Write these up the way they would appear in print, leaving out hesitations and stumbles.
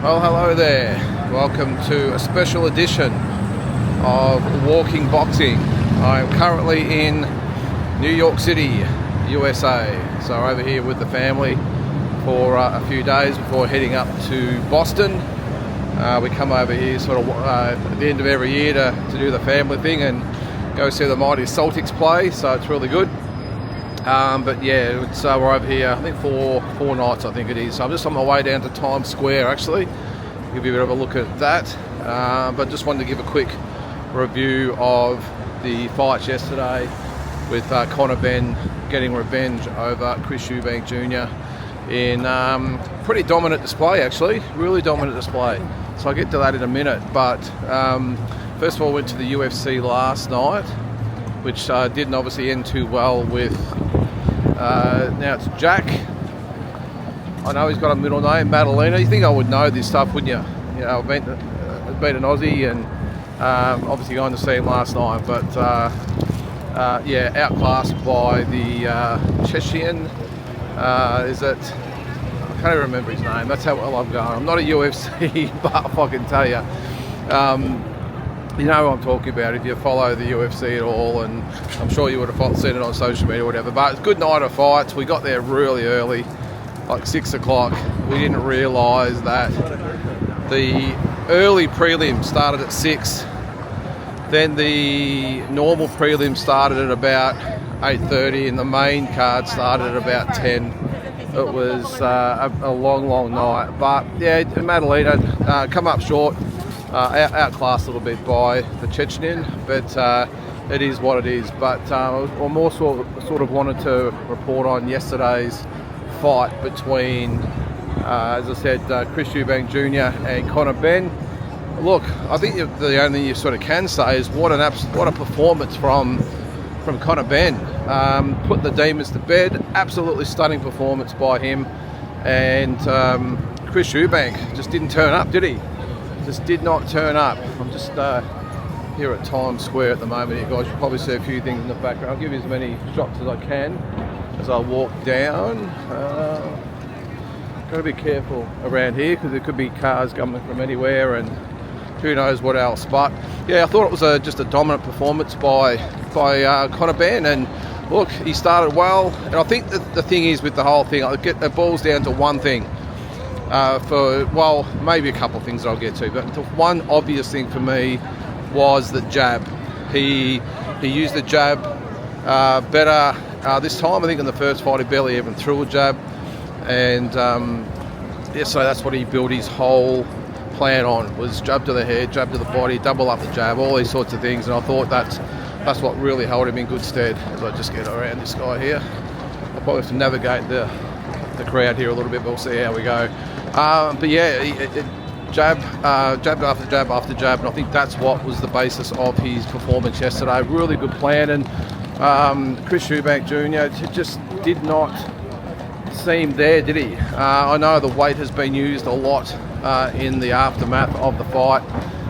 Well, hello there. Welcome to a special edition of Walking Boxing. I'm currently in New York City, USA. So over here with the family for a few days before heading up to Boston. We come over here sort of at the end of every year to do the family thing and go see the mighty Celtics play, so it's really good. But yeah, we're over here, I think four nights I think it is. So I'm just on my way down to Times Square actually. Give you a bit of a look at that. But just wanted to give a quick review of the fights yesterday with Conor BENN getting revenge over Eubank Jr. in pretty dominant display actually, really dominant display. So I'll get to that in a minute. But first of all, I went to the UFC last night, which didn't obviously end too well with, now it's Jack. I know he's got a middle name, Madalena. You think I would know this stuff, wouldn't you? You know, I've been an Aussie and obviously going to see him last night, but yeah, outclassed by the Tszyu. Is it? I can't even remember his name. That's how well I'm going. I'm not a UFC, but I can tell you. You know what I'm talking about if you follow the UFC at all, and I'm sure you would have seen it on social media or whatever. But it's a good night of fights. We got there really early, like 6 o'clock. We didn't realise that the early prelim started at 6. Then the normal prelim started at about 8:30, and the main card started at about 10. It was a long night. But yeah, Madalena come up short. Outclassed a little bit by the Tszyu, but it is what it is. But I more sort of wanted to report on yesterday's fight between, as I said, Eubank Jr. and Conor BENN. Look, I think the only thing you sort of can say is what a performance from Conor BENN. Put the demons to bed. Absolutely stunning performance by him, and Eubank just didn't turn up, did he? Just did not turn up. I'm just here at Times Square at the moment. You guys should probably see a few things in the background. I'll give you as many shots as I can as I walk down. Got to be careful around here because there could be cars coming from anywhere and who knows what else. But yeah, I thought it was just a dominant performance by Conor BENN. And look, he started well. And I think that the thing is with the whole thing, it boils down to one thing. Maybe a couple of things that I'll get to, but the one obvious thing for me was the jab. He used the jab better this time. I think in the first fight he barely even threw a jab, and so that's what he built his whole plan on, was jab to the head, jab to the body, double up the jab, all these sorts of things. And I thought that's what really held him in good stead. As I just get around this guy here, I'll probably have to navigate the crowd here a little bit, but we'll see how we go. But yeah, jab after jab after jab, and I think that's what was the basis of his performance yesterday. Really good plan, and Eubank Jr. just did not seem there, did he? I know the weight has been used a lot in the aftermath of the fight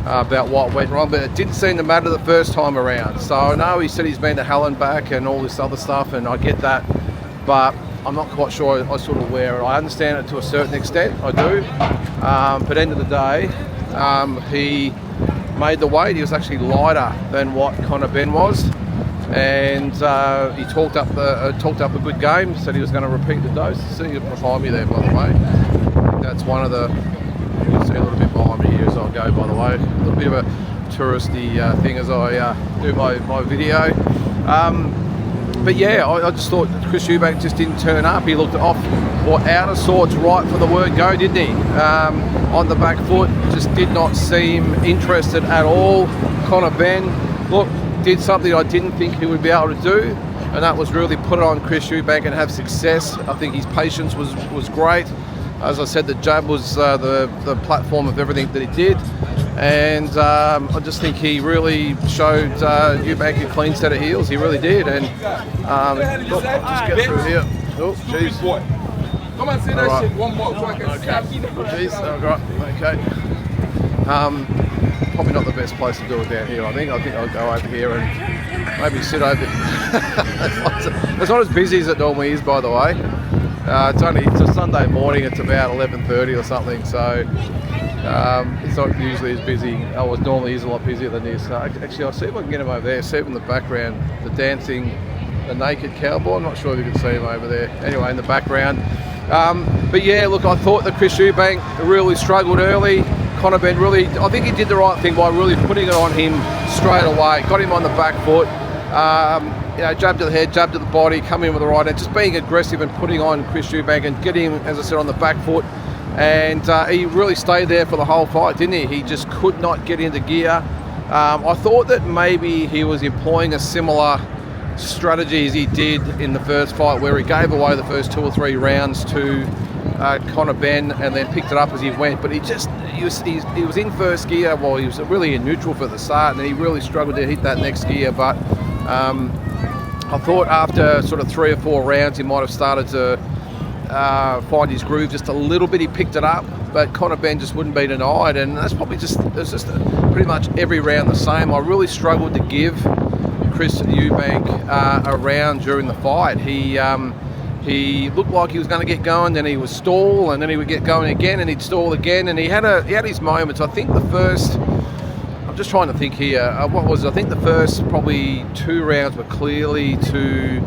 about what went wrong, but it didn't seem to matter the first time around. So I know he said he's been to hell and back and all this other stuff, and I get that, but I'm not quite sure I sort of wear it. I understand it to a certain extent, I do. But end of the day, he made the weight. He was actually lighter than what Conor BENN was, and he talked up a good game. Said he was going to repeat the dose. See you behind me there, by the way. That's one of the. You can see a little bit behind me here as I go. By the way, a little bit of a touristy thing as I do my video. But yeah, I just thought Eubank just didn't turn up. He looked off or out of sorts right from the word go, didn't he? On the back foot, just did not seem interested at all. Conor BENN, look, did something I didn't think he would be able to do, and that was really put it on Eubank and have success. I think his patience was great. As I said, the jab was the platform of everything that he did. And I just think he really showed Eubank a clean set of heels. He really did. And look, I'll just get through here. Oh, jeez. Come and say that shit one more so I can slap you. Jeez, okay. Probably not the best place to do it down here, I think. I think I'll go over here and maybe sit over. It's not as busy as it normally is, by the way. It's a Sunday morning. It's about 11:30 or something. So it's not usually as busy. Normally is a lot busier than this. Actually, I'll see if I can get him over there. See him in the background, the dancing, the naked cowboy. I'm not sure if you can see him over there. Anyway, in the background. But yeah, look, I thought that Tszyu Eubank really struggled early. Conor BENN really, I think he did the right thing by really putting it on him straight away. Got him on the back foot. Jab to the head, jab to the body, come in with the right hand, just being aggressive and putting on Tszyu Eubank and getting him, as I said, on the back foot. And he really stayed there for the whole fight, didn't he? He just could not get into gear. I thought that maybe he was employing a similar strategy as he did in the first fight, where he gave away the first 2 or 3 rounds to Conor BENN and then picked it up as he went. But he was in first gear while he was really in neutral for the start, and he really struggled to hit that next gear. But I thought after sort of 3 or 4 rounds he might have started to find his groove just a little bit. He picked it up, but Conor BENN just wouldn't be denied, and that's probably pretty much every round the same. I really struggled to give Tszyu Eubank a round during the fight. He looked like he was going to get going, then he would stall, and then he would get going again, and he'd stall again, and he had his moments. I think the first, I'm just trying to think here, I think the first probably 2 rounds were clearly to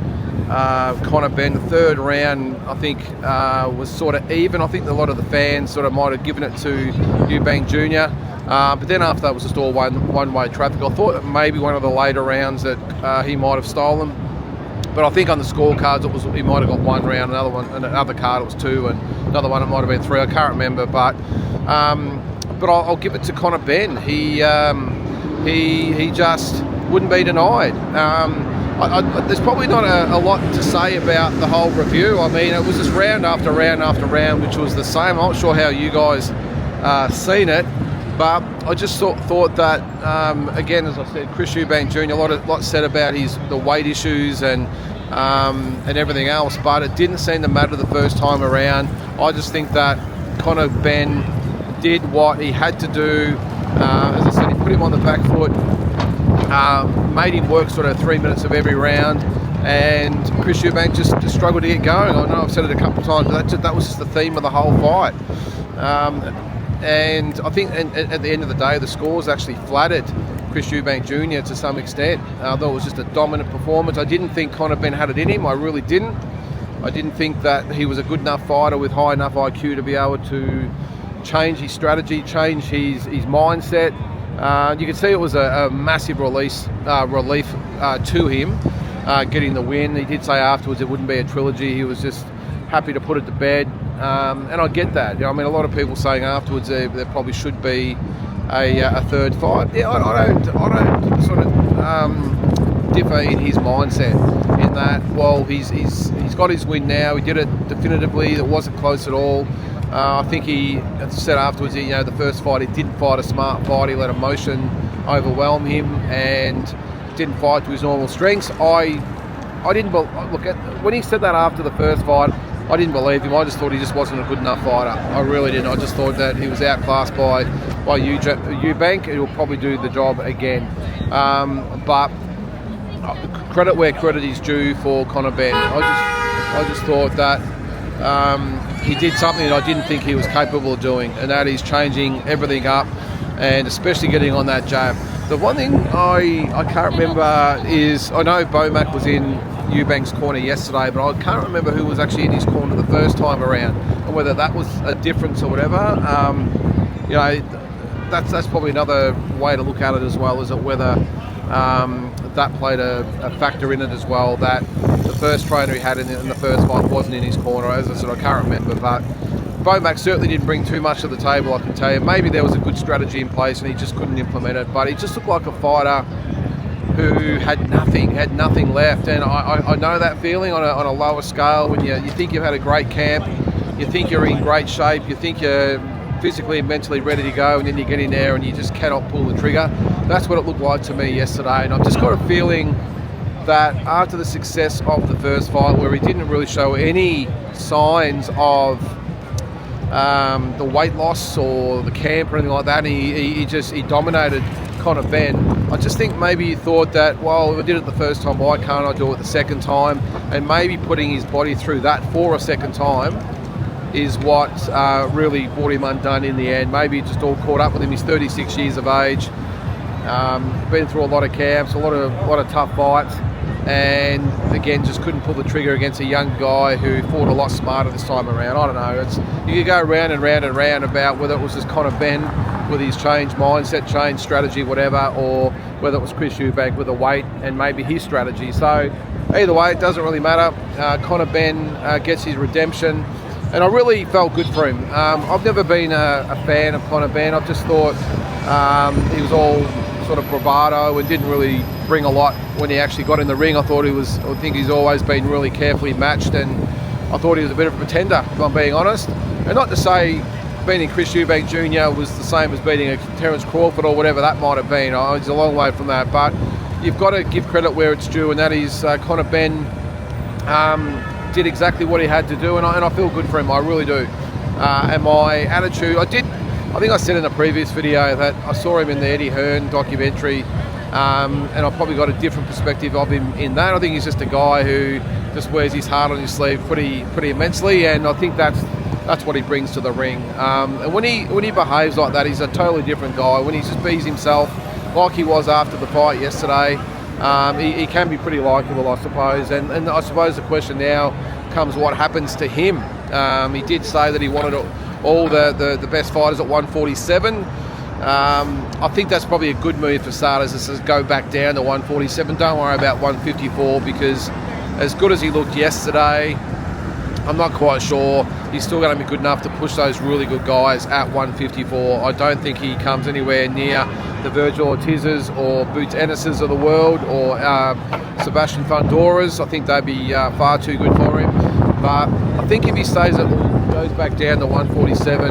Conor BENN. The third round, I think, was sort of even. I think a lot of the fans sort of might have given it to Eubank Jr., but then after that was just all one-way traffic. I thought that maybe one of the later rounds that he might have stolen. But I think on the scorecards he might have got 1 round, another card it was 2, and another one it might have been 3. I can't remember, but I'll give it to Conor BENN. He just wouldn't be denied. There's probably not a lot to say about the whole review. I mean, it was just round after round after round, which was the same. I'm not sure how you guys seen it, but I just thought that again, as I said, Tszyu Eubank Jr. a lot said about the weight issues and everything else, but it didn't seem to matter the first time around. I just think that Conor BENN did what he had to do. As I said, he put him on the back foot, made him work sort of 3 minutes of every round, and Tszyu Eubank just struggled to get going. I know I've said it a couple of times, but that was just the theme of the whole fight. And I think at the end of the day, the scores actually flattered Tszyu Eubank Jr. to some extent. I thought it was just a dominant performance. I didn't think Conor BENN had it in him. I really didn't. I didn't think that he was a good enough fighter with high enough IQ to be able to change his strategy, change his mindset. You could see it was a massive relief to him getting the win. He did say afterwards it wouldn't be a trilogy. He was just happy to put it to bed. And I get that. I mean, a lot of people saying afterwards there probably should be a third fight. Yeah, I don't sort of differ in his mindset in that. Well, he's got his win now. He did it definitively. It wasn't close at all. I think he said afterwards, the first fight he didn't fight a smart fight. He let emotion overwhelm him and didn't fight to his normal strengths. I didn't look at when he said that after the first fight. I didn't believe him. I just thought he just wasn't a good enough fighter. I really didn't. I just thought that he was outclassed by Eubank. He'll probably do the job again. But credit where credit is due for Conor BENN. I just thought that he did something that I didn't think he was capable of doing, and that is changing everything up, and especially getting on that jab. The one thing I can't remember is, I know Bomac was in Eubank's corner yesterday, but I can't remember who was actually in his corner the first time around, and whether that was a difference or whatever. That's probably another way to look at it as well, is whether that played a factor in it as well, that the first trainer he had in the first fight wasn't in his corner. As I said, I can't remember, but Bomac certainly didn't bring too much to the table, I can tell you. Maybe there was a good strategy in place and he just couldn't implement it, but he just looked like a fighter who had nothing left. And I know that feeling on a lower scale, when you think you've had a great camp, you think you're in great shape, you think you're physically and mentally ready to go, and then you get in there and you just cannot pull the trigger. That's what it looked like to me yesterday, and I've just got a feeling that after the success of the first fight, where he didn't really show any signs of the weight loss or the camp or anything like that. And he dominated Conor Benn. I just think maybe he thought that, well, if I did it the first time, why can't I do it the second time? And maybe putting his body through that for a second time is what really brought him undone in the end. Maybe it just all caught up with him. He's 36 years of age, been through a lot of camps, a lot of tough fights, and again just couldn't pull the trigger against a young guy who fought a lot smarter this time around. I don't know. You could go round and round and round about whether it was just Conor Benn with his changed mindset, changed strategy, whatever, or whether it was Chris Eubank with the weight and maybe his strategy. So either way, it doesn't really matter. Conor Benn gets his redemption. And I really felt good for him. I've never been a fan of Conor Benn. I've just thought he was all sort of bravado and didn't really bring a lot when he actually got in the ring. I think he's always been really carefully matched, and I thought he was a bit of a pretender, if I'm being honest. And not to say beating Chris Eubank Jr. was the same as beating a Terence Crawford or whatever that might have been. He's a long way from that, but you've got to give credit where it's due, and that is Conor Benn did exactly what he had to do, and I feel good for him. I really do. And my attitude, I think I said in a previous video that I saw him in the Eddie Hearn documentary, and I probably got a different perspective of him in that. I think he's just a guy who just wears his heart on his sleeve pretty immensely, and I think that's what he brings to the ring. And when he behaves like that, he's a totally different guy. When he just bees himself like he was after the fight yesterday, he can be pretty likeable, I suppose. And I suppose the question now comes, what happens to him? He did say that he wanted all the best fighters at 147. I think that's probably a good move for starters, is to go back down to 147. Don't worry about 154, because as good as he looked yesterday, I'm not quite sure he's still going to be good enough to push those really good guys at 154. I don't think he comes anywhere near the Virgil Ortiz's or Boots Ennis's of the world, or Sebastian Fundora's. I think they'd be far too good for him. But I think if he goes back down to 147,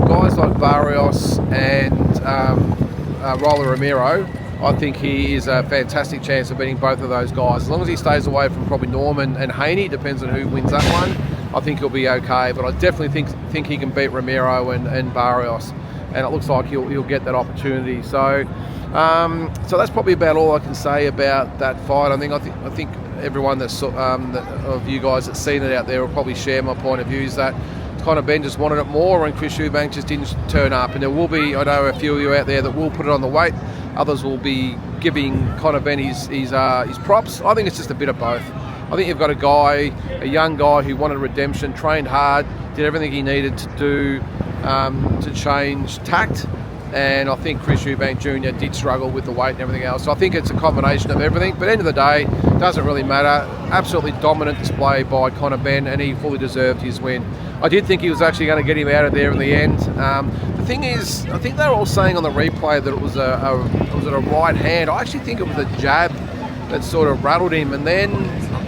guys like Barrios and Roller Romero, I think he is a fantastic chance of beating both of those guys. As long as he stays away from probably Norman and Haney, depends on who wins that one, I think he'll be okay. But I definitely think he can beat Romero and Barrios, and it looks like he'll get that opportunity. So that's probably about all I can say about that fight. I think everyone that of you guys that's seen it out there will probably share my point of view, is that Conor Benn just wanted it more, and Chris Eubank just didn't turn up. And there will be, I know, a few of you out there that will put it on the weight. Others will be giving Conor Benn his props. I think it's just a bit of both. I think you've got a young guy who wanted redemption, trained hard, did everything he needed to do to change tact. And I think Chris Eubank Jr. did struggle with the weight and everything else. So I think it's a combination of everything. But at the end of the day, it doesn't really matter. Absolutely dominant display by Conor Benn, and he fully deserved his win. I did think he was actually going to get him out of there in the end. The thing is, I think they were all saying on the replay that it was a right hand. I actually think it was a jab that sort of rattled him, and then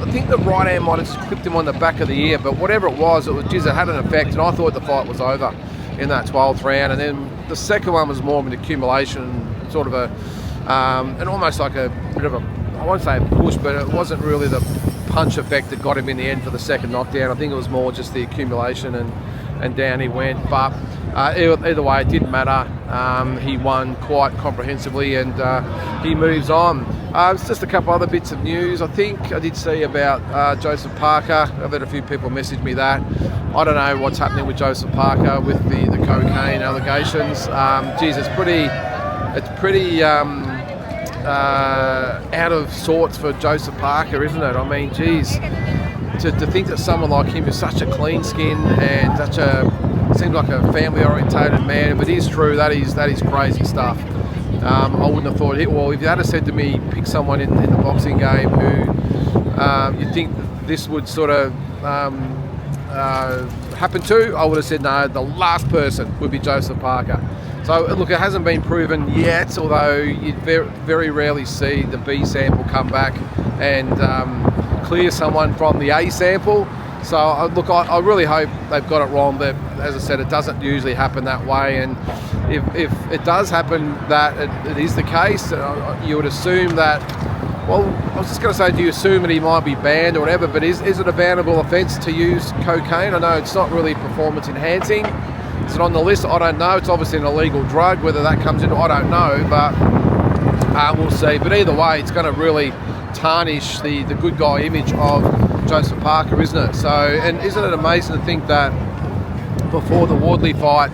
I think the right hand might have just clipped him on the back of the ear. But whatever it was, it had an effect, and I thought the fight was over in that 12th round. And then the second one was more of an accumulation, sort of and almost like a bit of I won't say a push, but it wasn't really the punch effect that got him in the end for the second knockdown. I think it was more just the accumulation, and down he went. But either way, it didn't matter. He won quite comprehensively, and he moves on. It's just a couple other bits of news. I think I did see about Joseph Parker. I've had a few people message me that. I don't know what's happening with Joseph Parker with the cocaine allegations. It's pretty out of sorts for Joseph Parker, isn't it? I mean, to think that someone like him is such a clean skin and seems like a family-orientated man. If it is true, that is crazy stuff. I wouldn't have thought it. Well, if you had said to me, pick someone in the boxing game who you think this would sort of happen to, I would have said no. The last person would be Joseph Parker. So look, it hasn't been proven yet, although you very rarely see the B sample come back and clear someone from the A sample. So look, I really hope they've got it wrong, but as I said, it doesn't usually happen that way. And if it does happen that it is the case, you would assume that Well, I was just going to say, do you assume that he might be banned or whatever, but is it a bannable offence to use cocaine? I know it's not really performance enhancing. Is it on the list? I don't know. It's obviously an illegal drug. Whether that comes into, I don't know, but we'll see. But either way, it's going to really tarnish the good guy image of Joseph Parker, isn't it? So, and isn't it amazing to think that before the Wardley fight,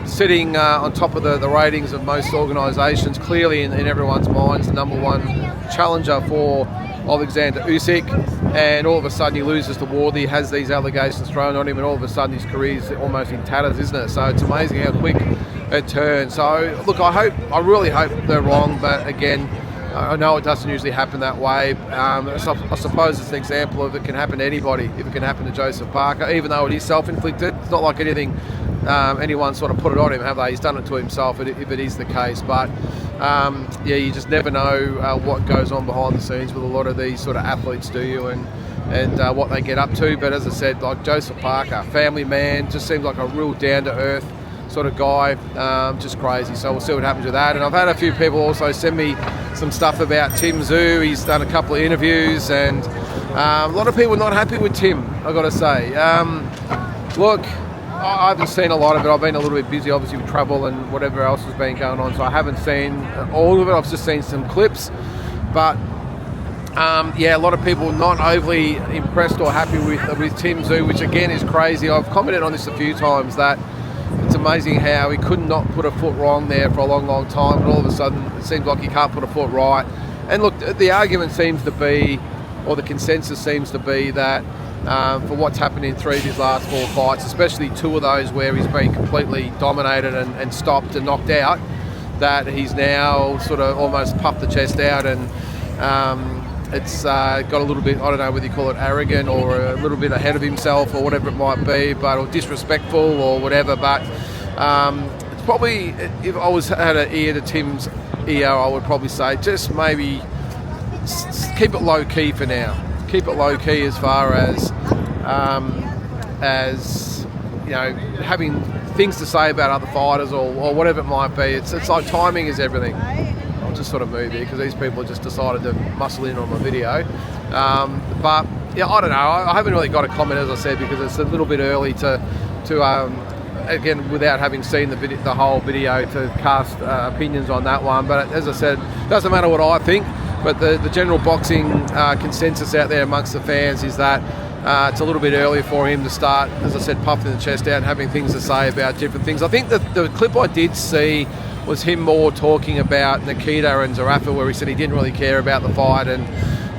sitting on top of the ratings of most organisations, clearly in everyone's minds, the number one challenger for Alexander Usyk, and all of a sudden he loses to Wardley, has these allegations thrown on him, and all of a sudden his career's almost in tatters, isn't it? So it's amazing how quick it turns. So look, I really hope they're wrong, but again, I know it doesn't usually happen that way. I suppose it's an example of it can happen to anybody. If it can happen to Joseph Parker, even though it is self-inflicted, it's not like anything anyone sort of put it on him, have they? He's done it to himself if it is the case. But yeah, you just never know what goes on behind the scenes with a lot of these sort of athletes, do you? And what they get up to. But as I said, like Joseph Parker, family man, just seems like a real down-to-earth sort of guy, just crazy. So we'll see what happens with that. And I've had a few people also send me some stuff about Tszyu. He's done a couple of interviews, and a lot of people are not happy with Tim, I've got to say. Look, I haven't seen a lot of it. I've been a little bit busy, obviously, with travel and whatever else has been going on, so I haven't seen all of it. I've just seen some clips. But yeah, a lot of people not overly impressed or happy with Tszyu, which again is crazy. I've commented on this a few times that it's amazing how he could not put a foot wrong there for a long, long time, and all of a sudden it seems like he can't put a foot right. And look, the argument seems to be, or the consensus seems to be, that for what's happened in 3 of his last 4 fights, especially 2 of those where he's been completely dominated and stopped and knocked out, that he's now sort of almost puffed the chest out, and it's got a little bit, I don't know whether you call it arrogant or a little bit ahead of himself or whatever it might be, but or disrespectful or whatever. But it's probably, if I had an ear to Tim's ear, I would probably say just maybe keep it low key for now. Keep it low key as far as you know, having things to say about other fighters or whatever it might be. It's like timing is everything. I'll just sort of move here because these people just decided to muscle in on my video. But yeah, I don't know. I haven't really got a comment, as I said, because it's a little bit early to again, without having seen the whole video, to cast opinions on that one. But as I said, it doesn't matter what I think. But the general boxing consensus out there amongst the fans is that it's a little bit early for him to start, as I said, puffing the chest out and having things to say about different things. I think the clip I did see was him more talking about Nikita and Zarafa, where he said he didn't really care about the fight, and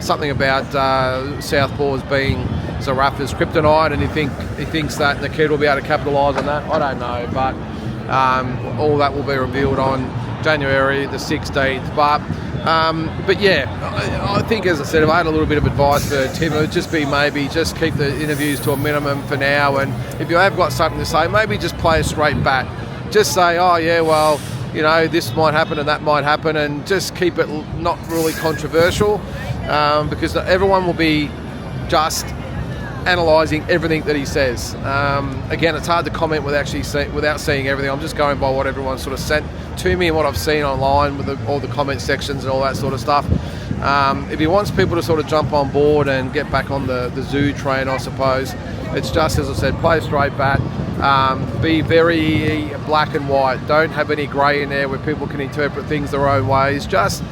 something about southpaws being Zarafa's kryptonite, and he thinks that Nikita will be able to capitalise on that. I don't know, but all that will be revealed on January the 16th. But yeah, I think, as I said, if I had a little bit of advice for Tim, it would just be maybe just keep the interviews to a minimum for now, and if you have got something to say, maybe just play a straight bat. Just say, oh yeah, well, you know, this might happen and that might happen, and just keep it not really controversial, because everyone will be just analysing everything that he says. Again, it's hard to comment without seeing everything. I'm just going by what everyone sort of sent to me and what I've seen online with all the comment sections and all that sort of stuff. If he wants people to sort of jump on board and get back on the Tszyu train, I suppose, it's just, as I said, play a straight bat. Be very black and white. Don't have any grey in there where people can interpret things their own ways. Just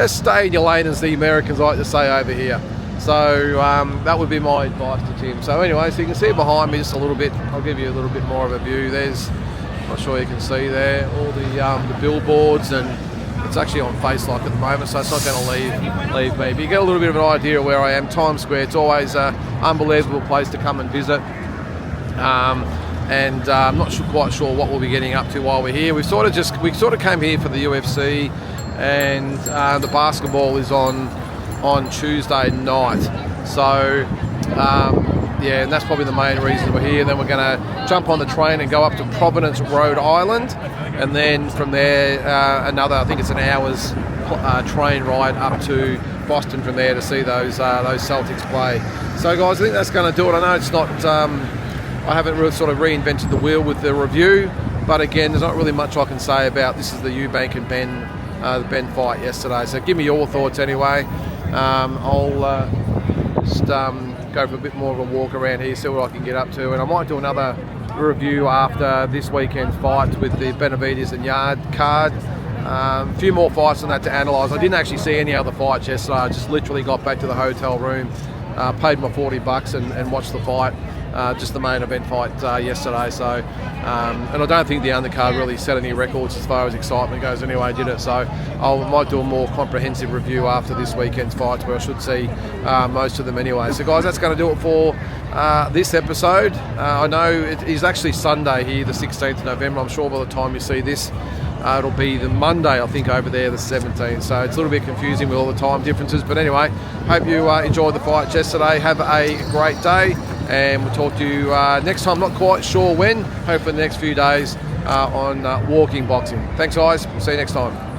stay in your lane, as the Americans like to say over here. So that would be my advice to Tim. So anyway, so you can see behind me just a little bit. I'll give you a little bit more of a view. There's, I'm not sure you can see there, all the billboards, and it's actually on face lock at the moment, so it's not going to leave me. But you get a little bit of an idea of where I am. Times Square, it's always an unbelievable place to come and visit. And I'm not quite sure what we'll be getting up to while we're here. We sort of came here for the UFC, and the basketball is on Tuesday night. So yeah, and that's probably the main reason we're here. Then we're going to jump on the train and go up to Providence, Rhode Island, and then from there another, I think it's an hour's train ride up to Boston from there to see those Celtics play. So guys, I think that's going to do it. I know it's not, I haven't really sort of reinvented the wheel with the review, but again, there's not really much I can say about this. Is the Eubank and BENN fight yesterday. So give me your thoughts anyway. I'll just go for a bit more of a walk around here, see what I can get up to, and I might do another review after this weekend's fight with the Benavides and Yard card. A few more fights on that to analyse. I didn't actually see any other fights yesterday. I just literally got back to the hotel room, paid my $40 and watched the fight, just the main event fight yesterday. So, and I don't think the undercard really set any records as far as excitement goes anyway, did it? So I might do a more comprehensive review after this weekend's fights, where I should see most of them anyway. So guys, that's going to do it for this episode. I know it is actually Sunday here, the 16th of November. I'm sure by the time you see this, it'll be the Monday, I think, over there, the 17th. So it's a little bit confusing with all the time differences. But anyway, hope you enjoyed the fight yesterday. Have a great day, and we'll talk to you next time. Not quite sure when. Hopefully in the next few days on Walking Boxing. Thanks, guys. See you next time.